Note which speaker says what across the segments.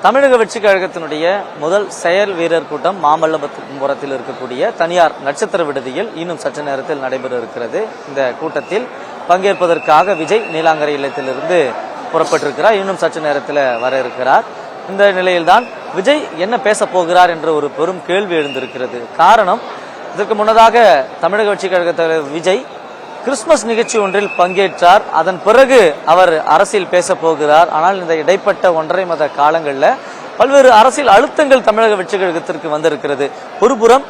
Speaker 1: தமிழக வெற்றி கழகத்தினுடைய முதல் செயல் வீரர் கூட்டம் மாமல்லபுரத்தில் இருக்கக்கூடிய தனியார் நட்சத்திர விடுதியில் இன்னும் சற்று நேரத்தில் நடைபெற இருக்கிறது. இந்த கூட்டத்தில் பங்கேற்பதற்காக விஜய் நீலாங்கரை இல்லத்திலிருந்து புறப்பட்டிருக்கிறார். இன்னும் சற்று நேரத்தில் வர இருக்கிறார். இந்த நிலையில்தான் விஜய் என்ன பேச போகிறார் என்ற ஒரு பெரும் கேள்வி எழுந்திருக்கிறது. காரணம், இதற்கு முன்னதாக தமிழக வெற்றி கழக தலைவர் விஜய் கிறிஸ்துமஸ் நிகழ்ச்சி ஒன்றில் பங்கேற்றார். அதன் பிறகு அவர் அரசியல் பேச போகிறார். ஆனால் இந்த இடைப்பட்ட 1.5 மாத காலங்களில் பல்வேறு அரசியல் அழுத்தங்கள் தமிழக வெற்றி கழகத்திற்கு வந்திருக்கிறது. ஒருபுறம்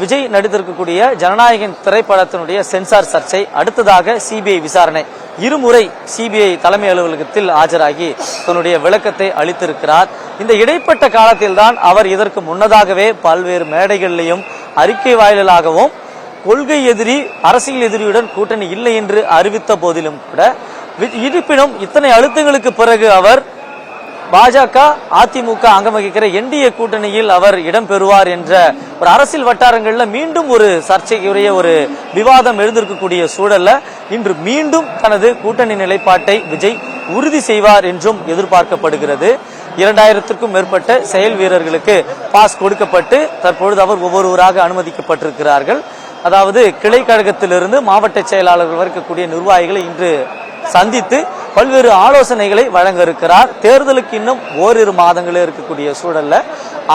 Speaker 1: விஜய் நடித்திருக்கக்கூடிய ஜனநாயகன் திரைப்படத்தினுடைய சென்சார் சர்ச்சை, அடுத்ததாக சிபிஐ விசாரணை, இருமுறை சிபிஐ தலைமை அலுவலகத்தில் ஆஜராகி தன்னுடைய விளக்கத்தை அளித்திருக்கிறார். இந்த இடைப்பட்ட காலத்தில் தான் அவர் இதற்கு முன்னதாகவே பல்வேறு மேடைகளிலும் அறிக்கை வாயிலாகவும் கொள்கை எதிரி அரசியல் எதிரியுடன் கூட்டணி இல்லை என்று அறிவித்த போதிலும் கூட, இருப்பினும் இத்தனை அழுத்தங்களுக்கு பிறகு அவர் பாஜக அதிமுக அங்கம் வகிக்கிற என்டிஏ கூட்டணியில் அவர் இடம் பெறுவார் என்ற ஒரு அரசியல் வட்டாரங்களில் மீண்டும் ஒரு சர்ச்சைக்குரிய ஒரு விவாதம் எழுந்திருக்கக்கூடிய சூழல்ல இன்று மீண்டும் தனது கூட்டணி நிலைப்பாட்டை விஜய் உறுதி செய்வார் என்றும் எதிர்பார்க்கப்படுகிறது. 2000க்கும் மேற்பட்ட செயல் வீரர்களுக்கு பாஸ் கொடுக்கப்பட்டு தற்பொழுது அவர் ஒவ்வொருவராக அனுமதிக்கப்பட்டிருக்கிறார்கள். அதாவது கிளை கழகத்திலிருந்து மாவட்ட செயலாளர்கள் இருக்கக்கூடிய நிர்வாகிகளை இன்று சந்தித்து பல்வேறு ஆலோசனைகளை வழங்க இருக்கிறார். தேர்தலுக்கு இன்னும் ஓரிரு மாதங்களே இருக்கக்கூடிய சூழல்ல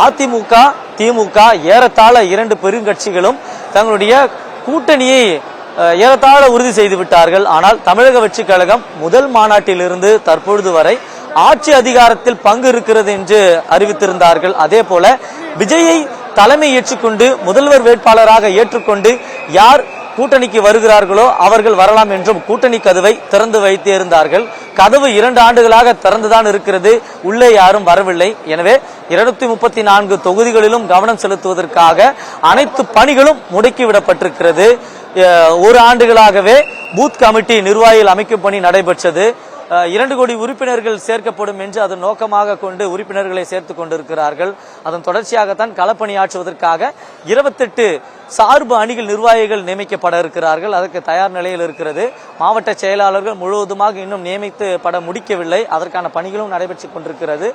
Speaker 1: அதிமுக திமுக ஏறத்தாழ 2 பெருங்கட்சிகளும் தங்களுடைய கூட்டணியை ஏறத்தாழ உறுதி செய்து விட்டார்கள். ஆனால் தமிழக வெற்றி கழகம் முதல் மாநாட்டிலிருந்து தற்பொழுது வரை ஆட்சி அதிகாரத்தில் பங்கு இருக்கிறது என்று அறிவித்திருந்தார்கள். அதே போல விஜயை தலைமை ஏற்றுக்கொண்டு முதல்வர் வேட்பாளராக ஏற்றுக்கொண்டு யார் கூட்டணிக்கு வருகிறார்களோ அவர்கள் வரலாம் என்றும் கூட்டணி கதவை திறந்து வைத்தே இருந்தார்கள். கதவு 2 ஆண்டுகளாக திறந்துதான் இருக்கிறது, உள்ளே யாரும் வரவில்லை. எனவே 234 தொகுதிகளிலும் கவனம் செலுத்துவதற்காக அனைத்து பணிகளும் முடுக்கிவிடப்பட்டிருக்கிறது. 1 ஆண்டுகளாகவே பூத் கமிட்டி நிர்வாகிகள் அமைக்கும் பணி நடைபெற்றது. 2 கோடி உறுப்பினர்கள் சேர்க்கப்படும் என்று அதன் நோக்கமாக கொண்டு உறுப்பினர்களை சேர்த்துக் கொண்டிருக்கிறார்கள். அதன் தொடர்ச்சியாகத்தான் களப்பணியாற்றுவதற்காக 28 சார்பு அணிகள் நிர்வாகிகள் நியமிக்கப்பட இருக்கிறார்கள். அதற்கு தயார் நிலையில் இருக்கிறது. மாவட்ட செயலாளர்கள் முழுவதுமாக இன்னும் நியமித்து பட முடிக்கவில்லை. அதற்கான பணிகளும் நடைபெற்றுக் கொண்டிருக்கிறது.